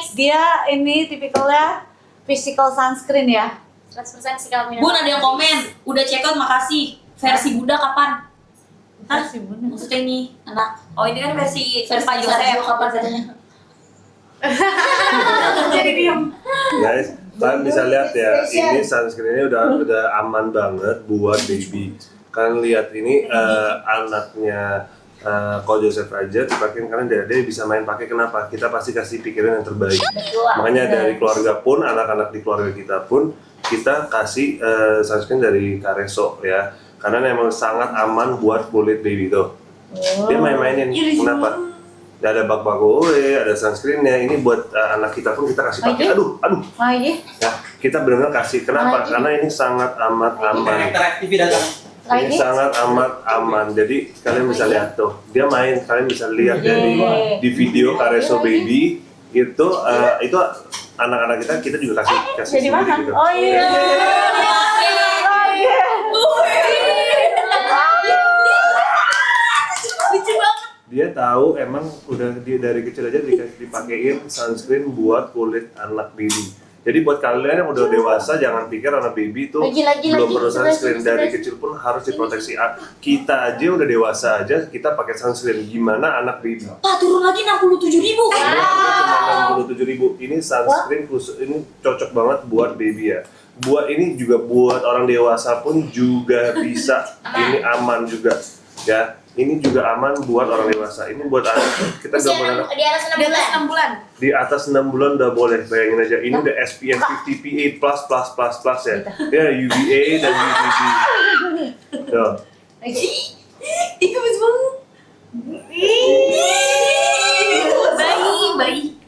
guys. Dia ini tipikalnya physical sunscreen ya. 100% physical mineral. Bun, ada yang komen, udah check out makasih. Versi Bunda kapan? Hah? Versi Bunda. Maksudnya ini anak. Oh, ini kan versi Pak Versi Joseph Sergio kapan katanya? Jadi diam. Guys, kalian bisa lihat ya, ini sunscreennya udah aman banget buat baby. Kalian lihat ini anaknya Ko Joseph aja dipakein, kalian dia bisa main pakai. Kenapa? Kita pasti kasih pikiran yang terbaik. Makanya dari keluarga pun, anak-anak di keluarga kita pun kita kasih sunscreen dari Careso ya, karena memang sangat aman buat kulit baby tuh. Dia main-mainin. Kenapa? Gak ada bak-bak ada sunscreennya. Ini buat anak kita pun kita kasih pakai. Aduh. Lagi. Ya, kita benar-benar kasih. Kenapa? Karena ini sangat amat aman. TV datang. Ini sangat amat aman. Jadi kalian bisa lihat tuh. Dia main. Kalian bisa lihat di video Careso Baby itu anak-anak kita juga kasih Jadi mana? gitu. Oh iya. Lucu banget. Dia tahu emang udah dia dari kecil aja dipakein sunscreen buat kulit anak baby. Jadi buat kalian yang udah dewasa jangan pikir anak baby itu belum perlu sunscreen. Dari kecil pun harus diproteksi. Kita aja udah dewasa aja kita pakai sunscreen, gimana anak baby? Pak, turun lagi 67.000. Cuma 67.000. Ini sunscreen khusus, ini cocok banget buat baby ya. Buat ini juga buat orang dewasa pun juga bisa. Ini aman juga ya. Ini juga aman buat orang dewasa. Ini buat anak kita nggak boleh Di atas 6 bulan. di atas 6 bulan udah boleh. Bayangin aja, ini udah SPF 50 PA+++ ya. Ya UVA dan UVB. Tuh. Ih, gemes banget. Bayi.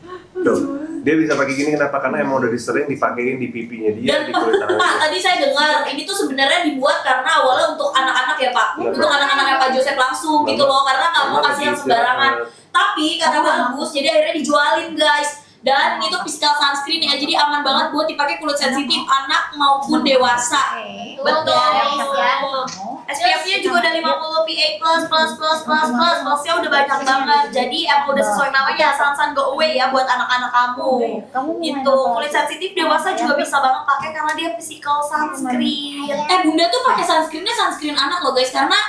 Tuh. Dia bisa pakai gini kenapa? Karena emang udah disering dipakein di pipinya dia, Dan di kulit Pak, tangannya. tadi saya dengar ini tuh sebenarnya dibuat karena awalnya untuk anak-anak ya Pak, untuk anak-anaknya Pak Joseph langsung gitu loh, karena nggak mau kasih yang sembarangan. Tapi karena bagus, jadi akhirnya dijualin guys. Dan itu physical sunscreen ya, jadi aman banget buat dipakai kulit sensitif anak maupun dewasa. Betul. Ya. SPF-nya juga udah 50 PA+++++++++++++++++++++++++++++++++++++++++ emang udah sesuai namanya Sunshine Go Away ya buat anak-anak kamu. Gitu, kulit sensitif dewasa juga bisa banget pakai karena dia physical sunscreen. Bunda tuh pakai sunscreen anak loh guys, karena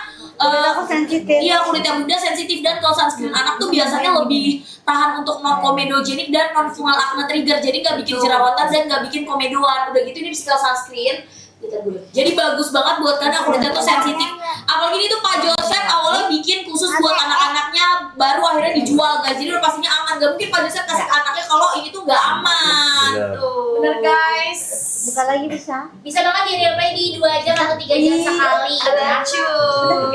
Aku sensitif. iya, kulitnya Bunda sensitif, dan kalau sunscreen anak tuh biasanya lebih tahan untuk non komedogenik dan non fungal acne trigger, jadi nggak bikin jerawatan dan nggak bikin komedoan. Udah gitu ini physical sunscreen. Jadi bagus banget buat karena kulitnya tuh sensitif. Apalagi ini tuh Pak Joseph awalnya bikin khusus buat anak-anaknya, baru akhirnya dijual guys. Jadi udah pastinya aman. Gak mungkin Pak Joseph kasih ke anaknya kalau ini tuh nggak aman. Benar. Tuh. Bener guys. Buka lagi bisa. Bisa banget di real play di 2 jam atau 3 jam sekali ya. Lucu.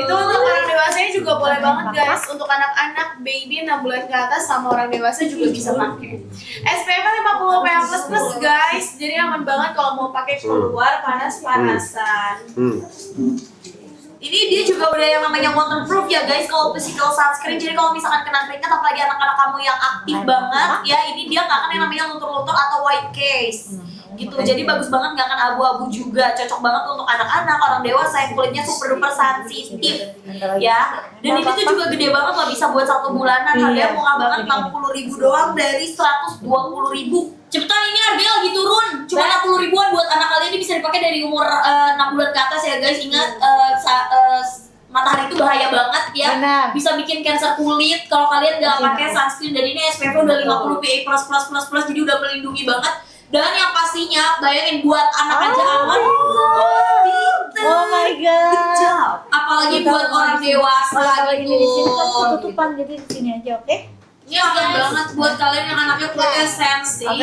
Itu untuk orang dewasanya juga boleh banget guys. Untuk anak-anak baby 6 bulan ke atas sama orang dewasa juga bisa pakai. SPF 50 PA++ guys. Jadi aman banget kalau mau pakai keluar panas-panasan. Ini dia juga udah yang namanya waterproof ya guys, kalau physical sunscreen. Jadi kalau misalkan kena keringat, apalagi anak-anak kamu yang aktif banget ya, ini dia nggak akan yang namanya luntur-luntur atau white case gitu. Jadi bagus banget, nggak akan abu-abu juga. Cocok banget untuk anak-anak, orang dewasa yang kulitnya super duper sensitif ya. Dan ini tuh juga gede banget loh, bisa buat 1 bulanan. Harganya murah banget, 60.000 doang dari 120.000. Cepetan, ini harganya lagi turun, cuma 60 ribuan buat anak kalian. Ini bisa dipakai dari umur 6 bulan ke atas ya guys. Ingat, matahari itu bahaya banget ya. Benar. Bisa bikin cancer kulit kalau kalian nggak pakai sunscreen. Dan ini SPF udah 50 PA+++++, jadi udah melindungi banget. Dan yang pastinya, bayangin buat anak aja aman. Oh my god. Apalagi buat orang dewasa Ini di sini kan gitu. ketutupan, jadi di sini aja, oke? Ini aman banget buat kalian yang anaknya kulitnya sensitif.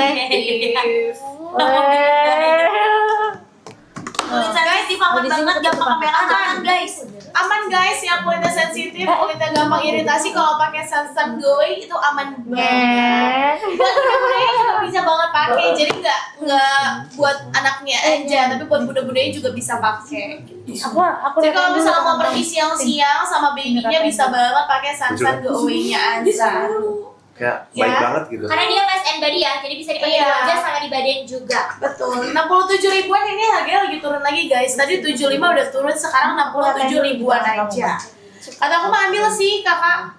Kulit sensitif aman banget, gampang kemerah guys. Aman guys, yang kulitnya sensitif, kulitnya gampang iritasi, kalau pakai Sunshine Go Away itu aman banget. Buat bunda-bundanya juga bisa banget pakai, jadi nggak buat anaknya aja, tapi buat bunda-bundanya juga bisa pakai. Aku Jadi kalau misalnya mau pergi siang-siang sama babynya bisa banget pakai Sunshine Go Away-nya aja. Kayak baik banget gitu. Karena dia face and body ya, jadi bisa dipakai di Iya. wajah sama di badan juga. Betul. 67 ribuan ini harganya lagi turun lagi guys. Tadi 75 udah turun, sekarang 67 ribuan aja. Kata aku mah ambil sih kakak.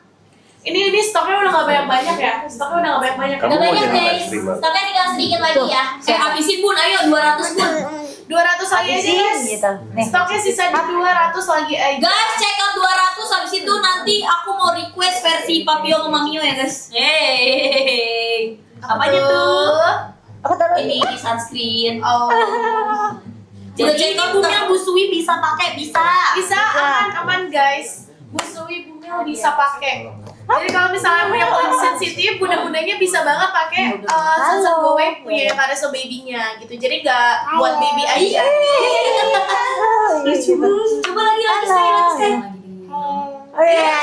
Ini stoknya udah nggak banyak ya. Stoknya udah nggak banyak. Kamu Udah mau banyak jadi guys. ekstrim, Bang? Stoknya tinggal sedikit lagi ya. Habisin Bun, ayo 200 Bun. 200 lagi aja guys. gitu. Nih. Stoknya sisa di 200 lagi aja. Guys, check out 200 habis itu nanti aku mau request versi Papio sama Mamio ya guys. Yeay. Apanya tuh? Aku taruh Ini sunscreen. Oh. Jadi ini Bumil Busui bisa pakai, bisa. Bisa aman guys. Busui Bumil bisa pakai. Jadi kalau misalnya punya kulit sensitif, bunda-bundanya bisa banget pakai Sunset Go Away punya Pareso baby-nya gitu. Jadi nggak buat baby aja. Coba lagi sekali. Oh iya.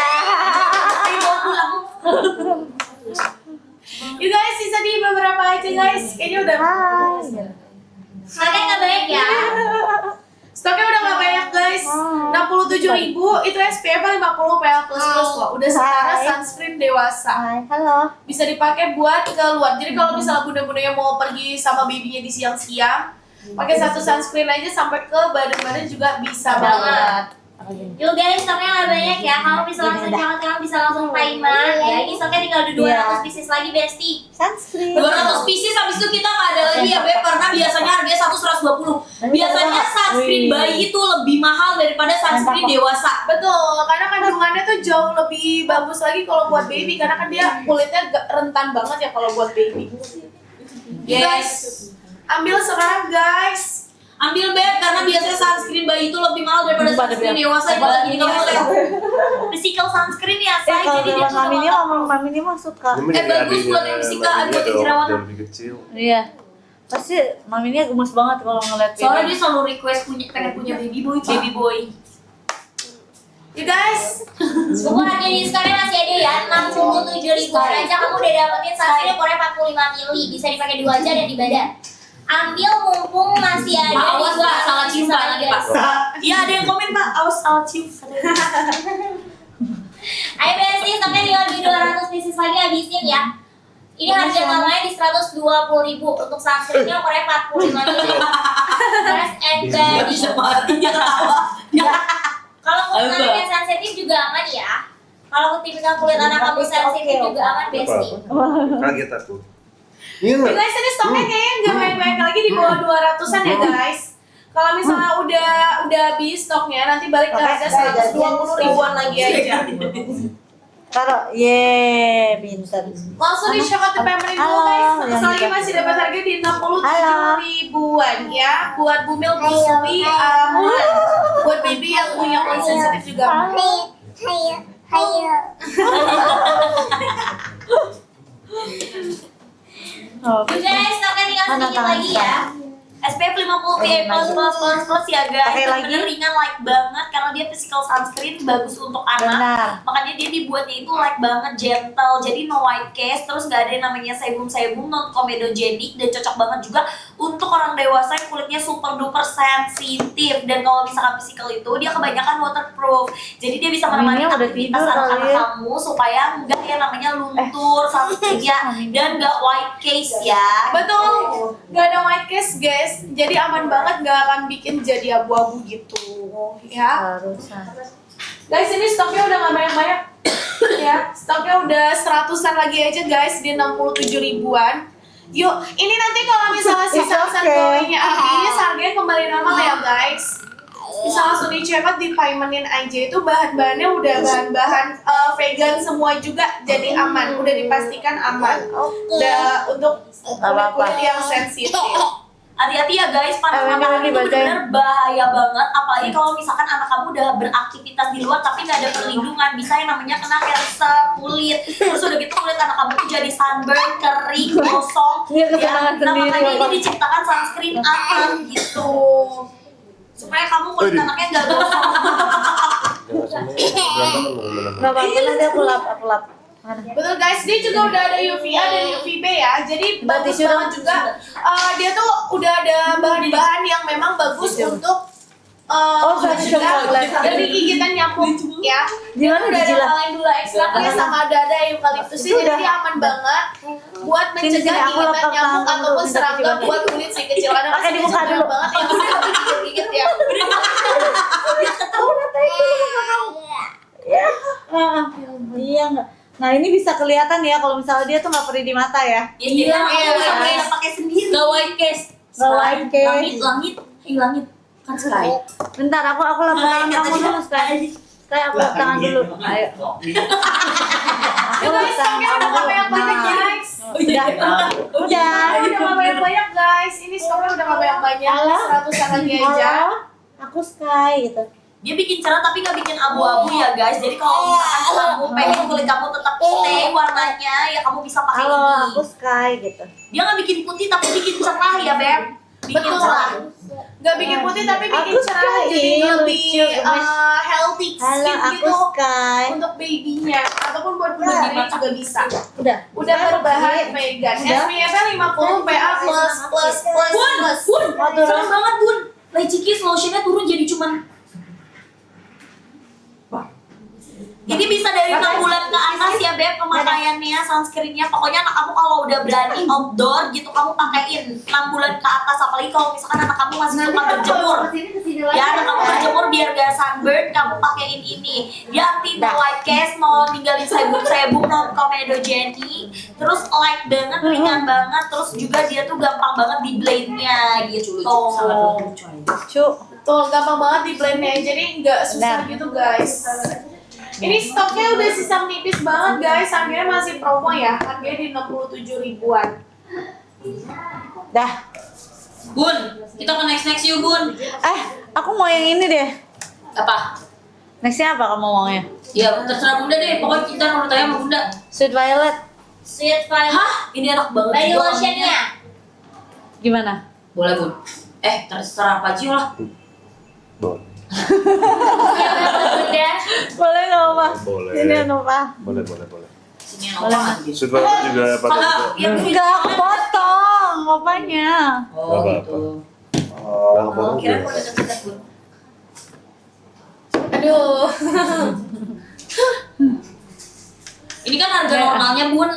Ayo bawa pulang. You guys sisa di beberapa aja guys. Kayaknya udah. Stoknya nggak banyak ya. Stoknya udah nggak banyak guys. 67.000 itu SPF 50 PA++ kok. Udah setara sunscreen dewasa. Hai, halo. Bisa dipakai buat keluar. Jadi kalau misalnya bunda-bundanya mau pergi sama babynya di siang-siang, pakai satu sunscreen aja sampai ke badan-badan juga bisa banget. Yuk guys, stoknya nggak banyak ya. Kalau misalnya langsung jangan sekarang bisa langsung payment ya. Ini stoknya tinggal ada 200 pieces lagi Besti. Sunscreen. 200 pieces habis itu kita nggak ada lagi ya Beb, karena biasanya harganya 120. Biasanya sunscreen bayi itu lebih mahal daripada sunscreen dewasa. Betul, karena kandungannya tuh jauh lebih bagus lagi kalau buat baby karena kan dia kulitnya rentan banget ya kalau buat baby. Guys, ambil sekarang guys. Ambil Beb, karena biasanya sunscreen bayi itu lebih mahal daripada sunscreen dewasa. Jadi kamu lihat physical sunscreen ya say, jadi dia tuh Mami ini mah suka. Ini menjadi bagus buat yang adiknya fisika, Mbak buat yang Nia jerawat. dong, lebih kecil. Iya. Pasti Mami ini gemes banget kalau ngeliat soalnya dia selalu request pengen punya baby boy. You guys, Buku harga diskonnya masih ada ya, 67.000 aja kamu udah dapetin sunscreen ukurannya 45 ml. Bisa dipakai di wajah dan di badan. Ambil mumpung masih ada. Awas Pak, salah cium Pak nanti Pak. Iya ada yang komen Pak, awas salah cium. Ayo Besti, stoknya tinggal di 200 pieces lagi habisin ya. Ini harga normalnya di 120.000 untuk sunscreennya ukurannya 45 ml. Dress and Nggak bisa body. mati dia ketawa. Kalau kulit anak yang sensitif juga aman ya. Kalau tipikal kulit anak kamu sensitif juga aman Besti. Kaget aku. Iya you nggak? guys ini stoknya kayaknya nggak banyak-banyak lagi di bawah 200-an ya guys. Kalau misalnya udah habis stoknya nanti balik ke harga 120.000-an lagi aja. Taruh, ye, pinter. Langsung di check out the payment dulu guys. Lagi masih dapat harga di 67.000-an ya. Buat Bumil Busui aman. Buat baby yang punya kulit sensitif juga aman. Oh, Guys, stoknya tinggal sedikit lagi ya. SPF 50 PA++ ya guys. Pakai lagi? Bener-bener ringan, light banget karena dia physical sunscreen bagus untuk anak. benar. Makanya dia dibuatnya itu light banget, gentle, jadi no white cast, terus gak ada yang namanya sebum-sebum, non comedogenic, dan cocok banget juga untuk orang dewasa yang kulitnya super duper sensitif. Dan kalau misalkan physical itu dia kebanyakan waterproof, jadi dia bisa menemani Aminnya udah aktivitas tidur anak-anak kali ya. kamu supaya enggak yang namanya luntur sunscreennya dan gak white case ya. Betul, nggak ada white case guys, jadi aman banget, nggak akan bikin jadi abu-abu gitu ya. Harusan. Guys ini stoknya udah nggak banyak-banyak ya, stoknya udah 100-an lagi aja guys di 67.000-an. Yuk, ini nanti kalau misalnya sisa going-nya habis, harganya kembali normal ya guys. Bisa langsung di check out, di paymentin aja. Itu bahan-bahannya udah bahan-bahan vegan semua juga, jadi aman, udah dipastikan aman. Udah untuk kulit-kulit yang sensitif. Hati-hati ya guys, panas matahari itu benar-benar bahaya banget. Apalagi kalau misalkan anak kamu udah beraktivitas di luar tapi nggak ada perlindungan, bisa yang namanya kena cancer kulit. Terus udah gitu kulit anak kamu tuh jadi sunburn, kering, gosong. Iya, Ya, kesenangan nah sendiri, makanya Bapak. ini diciptakan sunscreen aman gitu, supaya kamu kulit anaknya nggak gosong. Jangan sampai berantakan teman-teman. Nggak apa-apa, nanti aku lap. Mana? Betul guys, dia juga udah ada UVA dan UVB ya. Jadi bagus tisu banget juga. Dia tuh udah ada bahan-bahan yang memang bagus untuk mencegah dari gigitan nyamuk ya. Dia Gimana udah ada dijilat? calendula ekstraknya sama ada eukaliptusnya, jadi dia aman banget buat mencegah Sini, aku gigitan lapor nyamuk tangan ataupun dulu, serangga minta buat kulit si kecil. Kadang Pakai di si muka kecil dulu. banget yang udah digigit ya. Ya, iya nggak Nah ini bisa kelihatan ya kalau misalnya dia tuh nggak perih di mata ya. Iya, iya, bisa iya. pakai sendiri. Gak white case. Gak white case. Langit. Langit. Kan sky. Bentar, aku lap tangan kamu dulu sekali. Sekali aku lap tangan dulu. Ayo. Aku lap Guys, tangan stoknya udah kamu gak banyak dulu. banyak guys. Udah. Udah. Udah gak banyak banyak guys. Ini stoknya udah gak banyak banyak. Halo? 100-an lagi aja. Halo, aku Sky gitu. Dia bikin cerah tapi nggak bikin abu-abu ya guys. Jadi kalau misalkan kamu pengen kulit kamu tetap stay warnanya, ya kamu bisa pakai Halo, ini. aku Sky gitu. Dia nggak bikin putih tapi bikin cerah ya Beb. Bikin Betul. cerah. Gak bikin putih tapi bikin Aku cerah. Sky, Jadi lebih lucu, gemes. healthy Halo, skin aku gitu. Sky. Untuk babynya ataupun buat bunda diri juga bisa. Udah. Udah berbahan vegan. Udah. SPF-nya 50 PA plus. Bun, Mau turun? serem banget Bun. Lychee Kiss lotionnya turun jadi cuman. Ini bisa dari 6 bulan ke atas ya Beb pemakaiannya, sunscreennya. Pokoknya anak kamu kalau udah berani outdoor gitu kamu pakein 6 bulan ke atas. Apalagi kalau misalkan anak kamu masih suka berjemur. Ya anak kamu berjemur biar gak sunburn, kamu pakein ini. Dia anti white cast, mau ninggalin sebum-sebum, non comedogenic. Terus light banget, ringan banget. Terus juga dia tuh gampang banget di blade-nya gitu. Cu. Tuh, gampang banget di blendnya, jadi nggak susah Benar. gitu guys. Ini stoknya udah sisa menipis banget guys, harganya masih promo ya, harganya di 67 ribuan. Dah. Bun, kita ke next yuk Bun. Aku mau yang ini deh. Apa? Nextnya apa kamu maunya? Ya terserah Bunda deh. Pokoknya kita nurut aja sama Bunda. Sweet Violet. Sweet Violet. Hah? Ini enak banget. Body juga lotionnya. Gimana? Boleh Bun. Terserah apa aja lah. Boleh. Bunda. Boleh nggak apa? Boleh. Ini apa? Boleh. Sini yang Boleh. apa? Sweet Violet juga pada Kalau yang Enggak, aku potong. Apanya? Oh Nggak gitu. Nggak boleh Kira juga. mau dekat-dekat Bun. Aduh. Ini kan harga normalnya Bun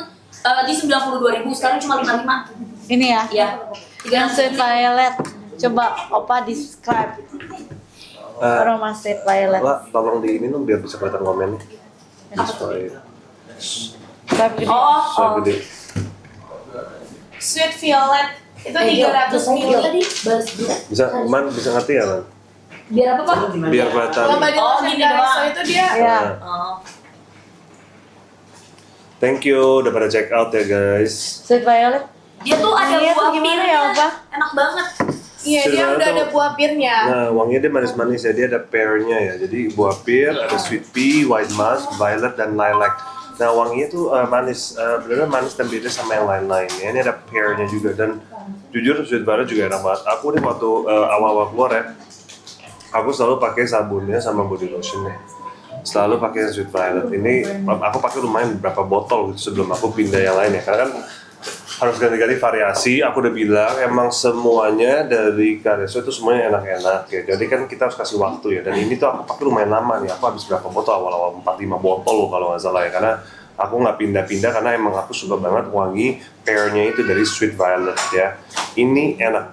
di 92.000, sekarang cuma 55. Ini ya? Iya. Yang Sweet Violet. Coba Opa di subscribe. Aroma Sweet Violet. Lah, tolong di ini dong biar bisa kelihatan komennya. Supaya Subscribe gede. supaya gede. Sweet Violet itu 300 ml. Tadi balas dulu. Bisa, bisa ngerti ya, Man? Biar apa Pak? Biar kelihatan. Kalau body Oh, lotion gini Daiso doang. itu dia Ya. Oh. Thank you, udah pada check out ya guys. Sweet Violet. Dia tuh ada Iya, tuh buah gimana pirnya. ya, Opa? Enak banget. iya dia Sebenarnya udah ada tuh- buah pirnya. Nah, wanginya dia manis-manis ya, dia ada pear-nya ya. Jadi buah pear, ada sweet pea, white musk, violet, dan lilac. Nah, wanginya tuh manis, benar-benar manis dan beda sama yang lain-lain. Ya, ini ada pear-nya juga dan jujur sweet violet juga enak banget. Aku nih waktu awal-awal keluar ya, aku selalu pakai sabunnya sama body lotionnya. Selalu pakai sweet violet. Ini aku pakai lumayan beberapa botol gitu sebelum aku pindah yang lain ya. Karena kan harus ganti-ganti variasi. Aku udah bilang emang semuanya dari Careso itu semuanya enak-enak ya. Jadi kan kita harus kasih waktu ya. Dan ini tuh aku pakai lumayan lama nih. Aku habis berapa botol awal-awal 4-5 botol loh kalau nggak salah ya. Karena aku nggak pindah-pindah karena emang aku suka banget wangi pear-nya itu dari sweet violet ya. Ini enak.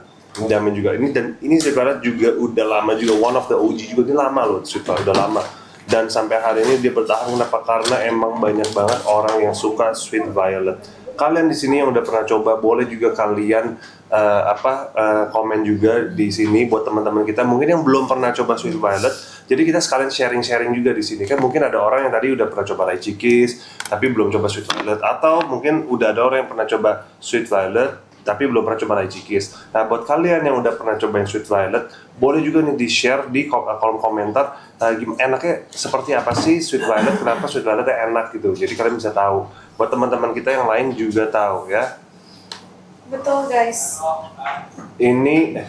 Jamin juga ini dan ini sweet violet juga udah lama juga, one of the OG juga, ini lama loh sweet violet, udah lama. Dan sampai hari ini dia bertahan kenapa? Karena emang banyak banget orang yang suka sweet violet. Kalian di sini yang udah pernah coba, boleh juga kalian komen juga di sini buat teman-teman kita mungkin yang belum pernah coba sweet violet. Jadi kita sekalian sharing-sharing juga di sini kan, mungkin ada orang yang tadi udah pernah coba Lychee Kiss tapi belum coba sweet violet, atau mungkin udah ada orang yang pernah coba sweet violet tapi belum pernah coba Lychee Kiss. Nah, buat kalian yang udah pernah cobain sweet violet, boleh juga nih di-share di kolom komentar enaknya seperti apa sih sweet violet, kenapa sweet violet enak gitu. Jadi kalian bisa tahu. Buat teman-teman kita yang lain juga tahu ya. Betul guys. Ini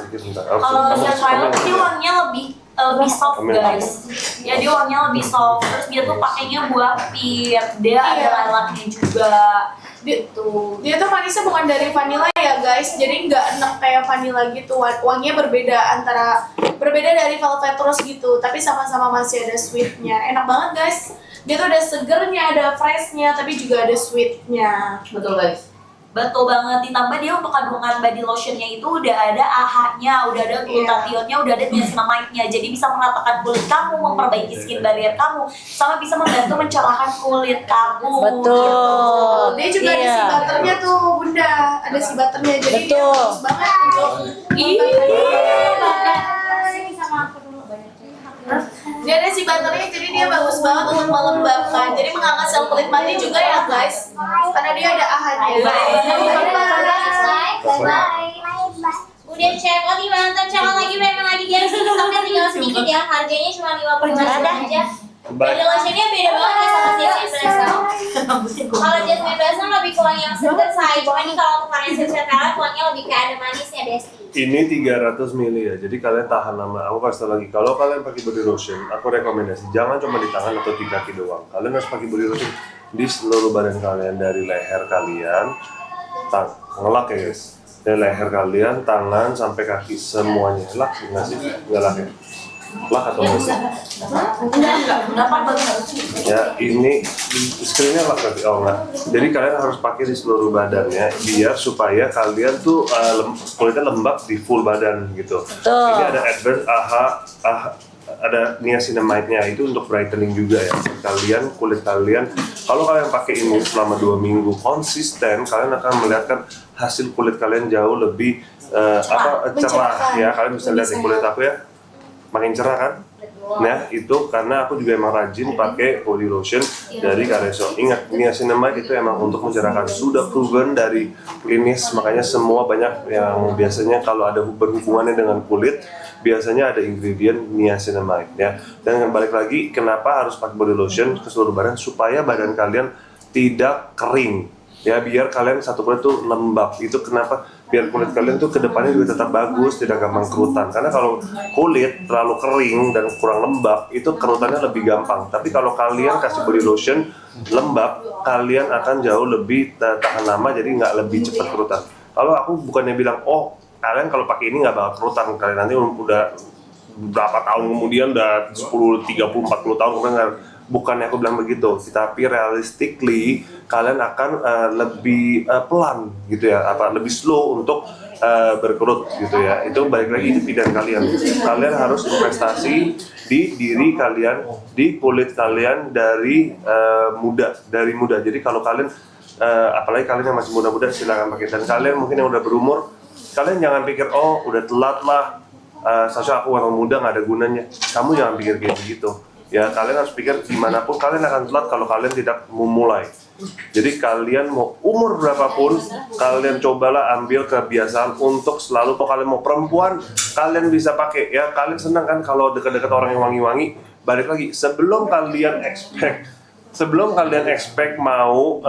sebentar. Kalau sweet violet dia wanginya lebih soft Amin. guys. Ya dia wanginya lebih soft. Terus dia tuh pakainya buah pir. Dia ada Iya. lilacnya juga. Gitu. Dia tuh manisnya bukan dari vanilla ya guys, jadi nggak enak kayak vanilla gitu. Wanginya berbeda dari velvet rose gitu, tapi sama-sama masih ada sweetnya. Enak banget guys. Dia tuh ada segernya, ada freshnya, tapi juga ada sweetnya. Betul guys. Betul banget, ditambah dia untuk kandungan body lotionnya itu udah ada AHA-nya, udah ada glutathione-nya, udah ada niacinamide-nya. Jadi bisa meratakan kulit kamu, memperbaiki skin barrier kamu, sama bisa membantu mencerahkan kulit kamu. Betul. Dia juga ada Iya. si butternya tuh bunda, ada si butternya jadi dia Betul. bagus banget untuk dia ada si butternya jadi dia bagus banget untuk melembabkan, jadi mengangkat sel kulit mati juga ya guys, karena dia ada AHA-nya. Udah cek lagi mantap, cek lagi memang lagi dia sini sampai tinggal sedikit ya, harganya cuma 50 aja. Body lotionnya beda banget ya sama Jasmine Blossom. Kalau Jasmine Blossom lebih ke wangi yang seger say, cuma ini kalau untuk varian sensitif kalian wanginya lebih kayak ada manisnya Besti. Ini 300 ml ya, jadi kalian tahan lama. Aku kasih tau lagi, kalau kalian pakai body lotion, aku rekomendasi jangan cuma di tangan atau di kaki doang. Kalian harus pakai body lotion di seluruh badan kalian, dari leher kalian, ngelak ya guys, dari leher kalian, tangan sampai kaki semuanya. Lak nggak sih? Nggak lak ya? Lak atau nggak sih? Ya ini screennya lak berarti, oh enggak. Jadi kalian harus pakai di seluruh badannya biar supaya kalian tuh kulitnya lembab di full badan gitu. Betul. Ini ada advanced AHA, ada niacinamide-nya, itu untuk brightening juga ya. Kulit kalian, kalau kalian pakai ini selama 2 minggu konsisten, kalian akan melihatkan hasil kulit kalian jauh lebih cerah ya. Kalian bisa lihat di kulit aku ya, makin cerah kan? Nah itu karena aku juga emang rajin pakai body lotion dari Caressol. Ingat, niacinamide itu emang untuk mencerahkan, sudah proven dari klinis, makanya semua banyak yang biasanya kalau ada berhubungannya dengan kulit biasanya ada ingredient niacinamide ya. Dan balik lagi, kenapa harus pakai body lotion ke seluruh badan? Supaya badan kalian tidak kering ya, biar kalian satu kulit tuh lembab. Itu kenapa? Biar kulit kalian tuh kedepannya juga tetap bagus, tidak gampang kerutan. Karena kalau kulit terlalu kering dan kurang lembab, itu kerutannya lebih gampang. Tapi kalau kalian kasih body lotion lembab, kalian akan jauh lebih tahan lama, jadi nggak lebih cepat kerutan. Kalau aku bukannya bilang, oh kalian kalau pakai ini nggak bakal kerutan, kalian nanti udah berapa tahun kemudian, udah 10, 30, 40 tahun kemudian, bukannya aku bilang begitu, tapi realistically kalian akan lebih pelan gitu ya, lebih slow untuk berkerut gitu ya. Itu balik lagi, itu pilihan kalian. Kalian harus investasi di diri kalian, di kulit kalian dari muda. Jadi kalau kalian apalagi kalian yang masih muda-muda, silakan pakai. Dan kalian mungkin yang udah berumur, kalian jangan pikir oh udah telat lah, Sasha aku orang muda nggak ada gunanya. Kamu jangan pikir kayak begitu. Ya kalian harus pikir gimana pun kalian akan telat kalau kalian tidak memulai. Jadi kalian mau umur berapapun, kalian cobalah ambil kebiasaan untuk selalu, kalau kalian mau perempuan, kalian bisa pakai ya. Kalian senang kan kalau dekat-dekat orang yang wangi-wangi. Balik lagi, sebelum kalian expect mau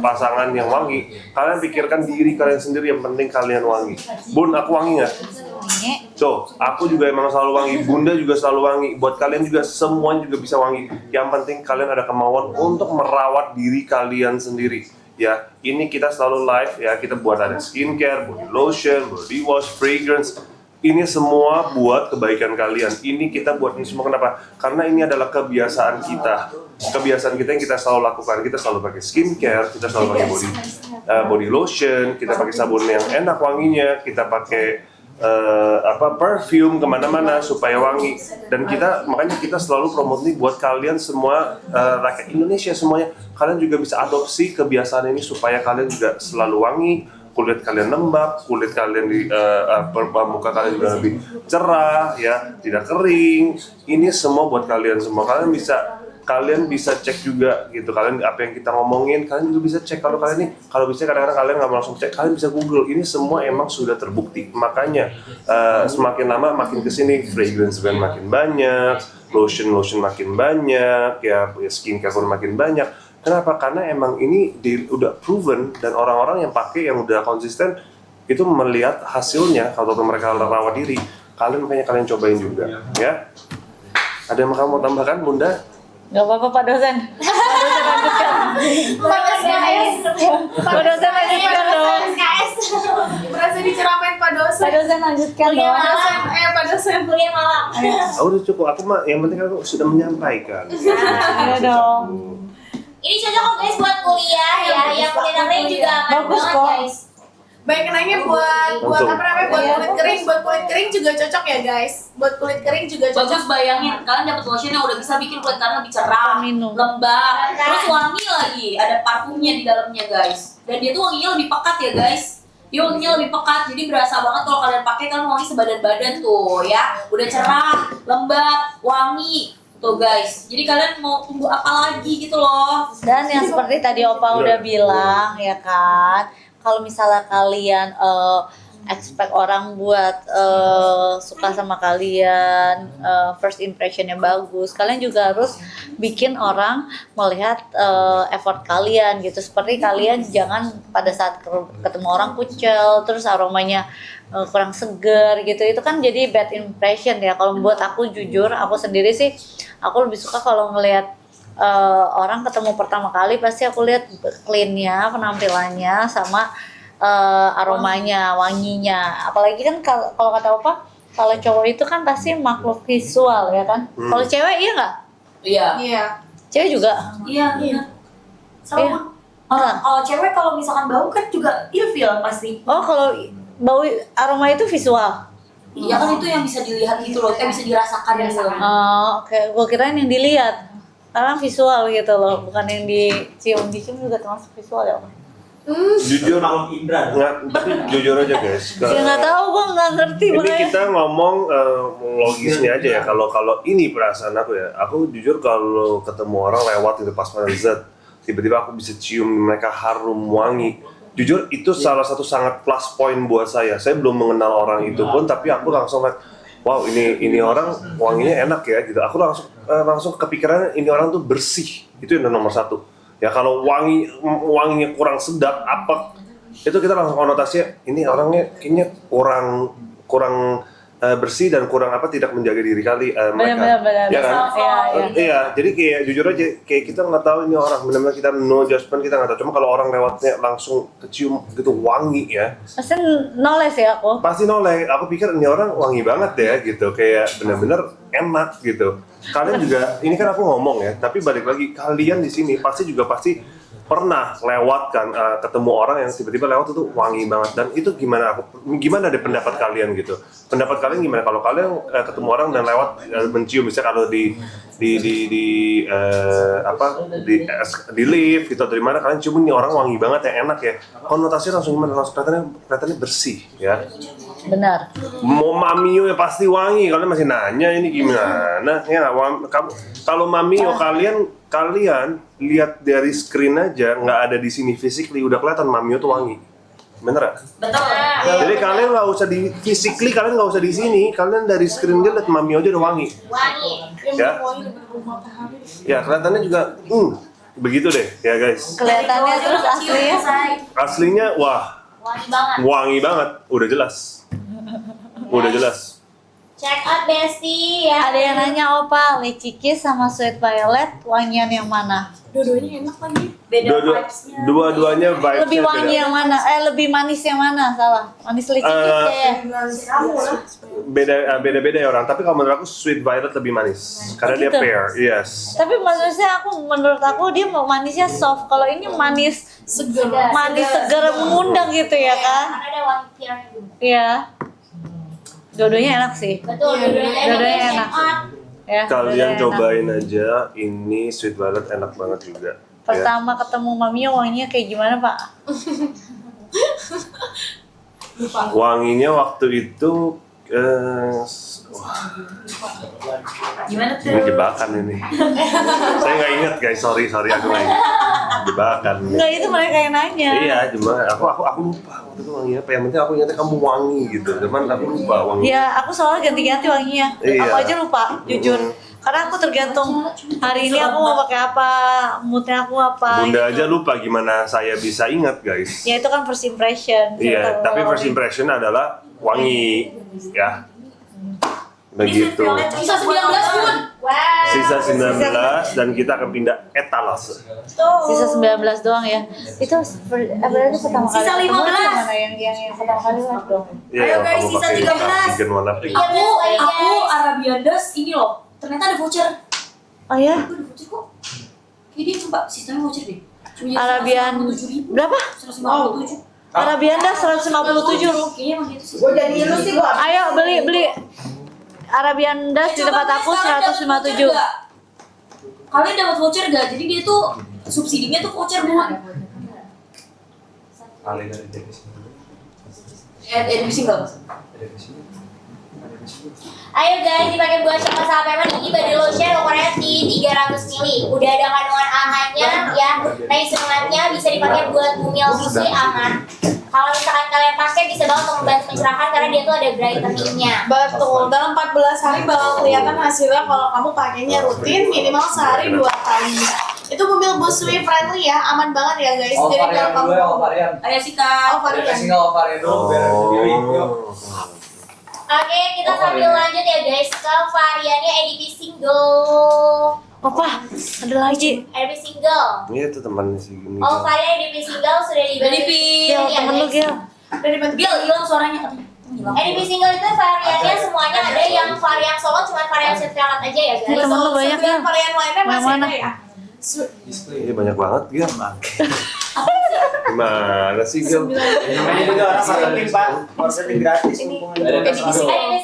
pasangan yang wangi, kalian pikirkan diri kalian sendiri, yang penting kalian wangi. Bun, aku wangi nggak? Tuh, aku juga emang selalu wangi, Bunda juga selalu wangi. Buat kalian juga, semuanya juga bisa wangi. Yang penting kalian ada kemauan untuk merawat diri kalian sendiri. Ya, ini kita selalu live ya, kita buat ada skincare, body lotion, body wash, fragrance. Ini semua buat kebaikan kalian. Ini kita buat ini semua kenapa? Karena ini adalah kebiasaan kita. Kebiasaan kita yang kita selalu lakukan. Kita selalu pakai skincare, kita selalu pakai body lotion, kita pakai sabun yang enak wanginya, kita pakai perfume kemana-mana supaya wangi. Dan makanya kita selalu promote nih buat kalian semua, rakyat Indonesia semuanya. Kalian juga bisa adopsi kebiasaan ini supaya kalian juga selalu wangi, kulit kalian lembab, kulit kalian di muka kalian juga lebih cerah ya, tidak kering. Ini semua buat kalian semua. Kalian bisa cek juga gitu, kalian apa yang kita ngomongin kalian juga bisa cek. Kalau bisa kadang-kadang kalian nggak langsung cek, kalian bisa Google. Ini semua emang sudah terbukti. Makanya semakin lama makin kesini fragrance brand makin banyak, lotion makin banyak ya, skincare pun makin banyak. Kenapa? Karena emang ini udah proven, dan orang-orang yang pakai, yang udah konsisten itu melihat hasilnya. Kalau mereka rawat diri, makanya kalian cobain juga ya. Ada yang kamu mau tambahkan, Bunda? Gak apa-apa Pak dosen. Pak dosen lanjutkan. Pak dosen lanjutkan dong. Berasa diceramain Pak dosen. Pak dosen lanjutkan Kuliah dong. malam. Pak dosen. Kuliah malam. Udah cukup. Aku mah yang penting aku sudah menyampaikan. Ayo dong. Ini cocok kok guys buat kuliah ya. Yang kulit kering juga aman Bagus banget kok. guys. Banyak yang nanya buat Langsung. apa namanya buat kulit kering, buat kulit kering juga cocok ya guys. Buat kulit kering juga cocok. Bagus, bayangin kalian dapat lotion yang udah bisa bikin kulit kalian lebih cerah, Minum. lembab, terus wangi lagi, ada parfumnya di dalamnya guys. Dan dia tuh wanginya lebih pekat ya guys. Dia wanginya lebih pekat, jadi berasa banget kalau kalian pakai kan wangi sebadan-badan tuh ya. Udah cerah, lembab, wangi. Tuh guys, jadi kalian mau tunggu apa lagi gitu loh. Dan yang seperti tadi Opa udah bilang ya kan, kalau misalnya kalian expect orang buat suka sama kalian, first impressionnya bagus, kalian juga harus bikin orang melihat effort kalian gitu. Seperti kalian jangan pada saat ketemu orang kucel, terus aromanya kurang seger gitu, itu kan jadi bad impression ya. Kalau buat aku jujur, aku sendiri sih, aku lebih suka kalau ngelihat orang ketemu pertama kali pasti aku lihat clean-nya, penampilannya, sama aromanya, wanginya. Apalagi kan kalau kata Opa, kalau cowok itu kan pasti makhluk visual ya kan. Kalau cewek iya nggak? Iya. Iya. Cewek juga. Iya, iya. Iya. Sama. Oh, Kalau cewek kalau misalkan bau kan juga ilfeel pasti. oh kalau bau aroma itu visual. Iya kan itu yang bisa dilihat gitu loh, kayak bisa dirasakan gitu. Oh, oke. Gua kirain yang dilihat. Karena visual gitu loh, bukan yang dicium. Dicium juga termasuk visual ya, Om? Jujur, Kalau Indra. tapi jujur aja guys. Ya nggak tahu, gua nggak ngerti Ini makanya. kita ngomong logisnya aja ya. Kalau ini perasaan aku ya, aku jujur kalau ketemu orang lewat itu pas Z, tiba-tiba aku bisa cium mereka harum wangi. Jujur itu salah satu sangat plus point buat saya. Saya belum mengenal orang itu pun, tapi aku langsung lihat, wow ini orang wanginya enak ya gitu. Aku langsung kepikiran ini orang tuh bersih. Itu yang nomor satu. Ya kalau wanginya kurang sedap apa itu kita langsung konotasinya ini orangnya kayaknya kurang bersih dan kurang tidak menjaga diri mereka. Benar. Ya kan? Iya. Iya, jadi kayak jujur aja kayak kita nggak tahu ini orang benar-benar, kita no judgment, kita nggak tahu. Cuma kalau orang lewatnya langsung kecium gitu wangi ya, Pasti knowledge ya aku. pasti noleh. Aku pikir ini orang wangi banget ya gitu, kayak benar-benar enak gitu. Kalian juga, ini kan aku ngomong ya, tapi balik lagi kalian di sini pasti pernah lewat kan, ketemu orang yang tiba-tiba lewat itu wangi banget. Dan itu gimana deh pendapat kalian gitu? Pendapat kalian gimana kalau kalian ketemu orang dan lewat mencium, misalnya kalau di lift gitu, dari mana kalian cium ini orang wangi banget yang enak ya, konotasinya langsung gimana? Langsung kelihatannya bersih ya. Benar. Mau Mamio ya pasti wangi. Kalian masih nanya ini gimana? Ya nggak, kalau Mamio kalian lihat dari screen aja, nggak ada di sini physically udah kelihatan Mamio tuh wangi. Bener gak? Betul. Jadi kalian nggak usah di physically, kalian nggak usah di sini, kalian dari screen dia lihat Mamio aja udah wangi. Wangi. Ya. Ya kelihatannya juga begitu deh ya guys. Kelihatannya terus aslinya. Aslinya wah Wangi banget. wangi banget, udah jelas. Udah jelas. Check out Besti ya. Ada yang nanya Opa, Lychee Kiss sama Sweet Violet wangian yang mana? Dua-duanya enak lagi. Beda vibes-nya. Dua-duanya vibes-nya Lebih wangi beda. yang mana? Lebih manis yang mana? Salah. Manis Lychee Kiss ya. Beda-beda ya orang, tapi kalau menurut aku Sweet Violet lebih manis karena dia gitu? pear, yes. Tapi menurut aku dia manisnya soft. Kalau ini manis segar mengundang gitu ya kan? Karena ada wangi pear juga. Iya. Dua-duanya enak sih. Betul, Dua-duanya dua-duanya enak. check out. Ya, Kalian dua-duanya enak. cobain aja, ini Sweet Violet enak banget juga. Ya. Pertama ketemu Mami wanginya kayak gimana Pak? Wanginya waktu itu Gimana tuh? ini jebakan ini. Saya nggak ingat guys, sorry aku nggak ingat. Jebakan. Enggak, itu mereka yang nanya. Iya, cuma aku lupa waktu itu wangi apa. Yang penting aku ingatnya kamu wangi gitu. Cuman aku lupa wangi. Ya, aku soalnya ganti-ganti wanginya. Iya. Aku aja lupa, jujur. Karena aku tergantung hari ini aku mau pakai apa, moodnya aku apa. Bunda gitu. aja lupa gimana saya bisa ingat guys. Ya itu kan first impression. Iya, tapi first impression adalah wangi, ya. Begitu. Sisa 19 pun. Wow. Sisa 19 dan kita akan pindah etalase. Sisa 19 doang ya. Itu berarti pertama kali. Sisa 15. ketemu itu yang mana yang pertama kali lah dong. Iya, Ayo yang guys, kamu sisa pakai 13. cardigan warna pink. Aku Arabian Dust ini loh. Ternyata ada voucher. Oh ya? Aku ada voucher kok. Kayak dia coba sistemnya voucher deh. Cuma jadi Arabian 157.000. berapa? 157. Arabian das 157. Kayaknya emang gitu sih. Gue jadi lu sih gua. Ayo beli. Arabian das di tempat aku 157. Kalian dapat voucher gak? Jadi dia tuh subsidinya tuh voucher buat Alih dari Denis. edisi enggak? Ayo guys, dipakai buat siapa sampai ini body lotion ukurannya 300 ml. Udah ada kandungan AHA-nya ya. Niacinamide-nya bisa dipakai buat bumil busui aman. Kalau misalkan kalian pakai bisa banget untuk membantu pencerahan karena dia tuh ada brightening-nya. Betul, dalam 14 hari bakal kelihatan hasilnya kalau kamu pakainya rutin minimal sehari 2 kali. Itu mobil busui friendly ya, aman banget ya guys. Jadi kalau kamu Ada sih kak. varian. Oke, kita sambil lanjut ya guys ke variannya EDP single. Apa? Ada lagi. EDP single. Ini tuh teman si gini. Oh, varian EDP single sudah dibeli. Gil, temen lu Gil. Dari Gil hilang suaranya katanya. Hilang. EDP single itu variannya semuanya ada yang varian solo cuma varian sweet velvet aja ya Ini guys. temen lu banyak ya. Varian lainnya masih Mana? ada ya. Ini banyak banget Gil. Gimana sih Gil? Namanya juga orang marketing Pak. Marketing gratis. EDP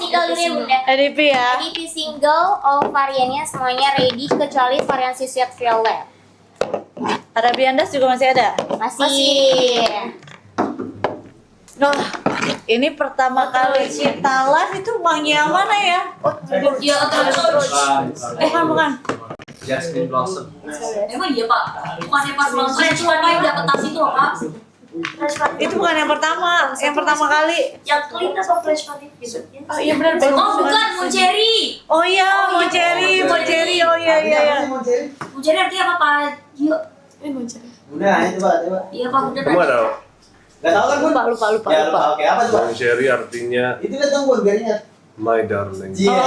single dulu ya bunda. EDP ya. EDP single, all variannya semuanya ready kecuali varian sweet velvet. Arabian das juga masih ada. Masih. Noh, ini pertama kali kita live itu Mangnya yang mana ya? Iya terus. Bukan. Jasmine Blossom. Emang iya pak. Bukannya pas mau stretch cuma yang dapat tas itu loh kak. Itu bukan yang pertama kali. Yang clean atau fresh patit gitu. Oh iya benar. Oh bukan Moncherry. Oh iya, mau cherry. Oh iya. Moncherry artinya apa pak? Gio. Udah, ayo coba. Iya pak udah. Kamu ada Gak tau kan Bun? Lupa. Ya lupa. Oke, apa coba? Bang Sherry artinya Itu lihat dong Bun, biar ingat. my darling. Iya.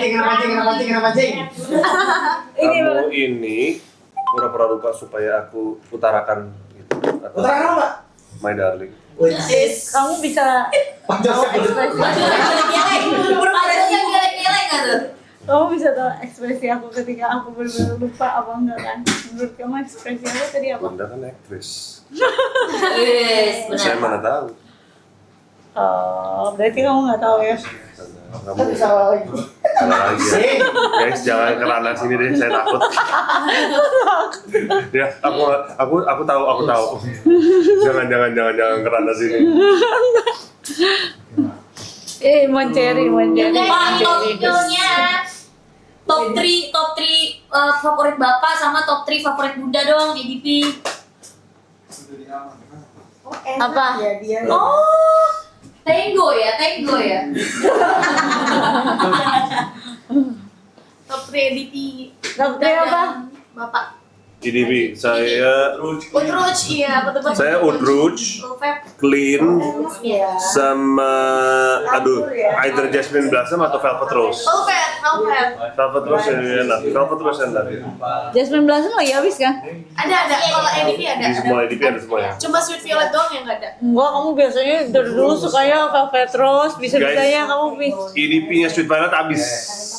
Kena pancing. Kamu ini pura-pura lupa supaya aku utarakan gitu. Atau Utarakan apa? my darling. Kamu bisa kamu bisa tahu ekspresi aku ketika aku benar-benar lupa apa enggak kan? Menurut kamu ekspresi aku tadi apa? Bunda kan aktris. Yes, Saya mana tahu. Oh, berarti kamu nggak tahu ya? Kamu Salah lagi. salah lagi ya. Guys, jangan ke ranah sini deh, saya takut. Ya, aku tahu. Jangan ke ranah sini. Moncherry. Guys, ini topnya. top 3 favorit bapak sama top 3 favorit bunda dong EDP. Apa? Oh, Tango ya. Top 3 EDP. Top 3 apa? Bapak. IDP, saya Utruch, iya betul. saya Utruch, Clean, sama either Jasmine Blossom atau Velvet Rose. Velvet Rose yang enak, Velvet Rose yang enak. Jasmine Blossom lagi habis kan? Ada. Kalau EDP ada. Di semua IDP ada semuanya. Cuma sweet violet doang yang nggak ada. Enggak, kamu biasanya dari dulu sukanya Velvet Rose, bisa-bisanya kamu IDP-nya Sweet Violet habis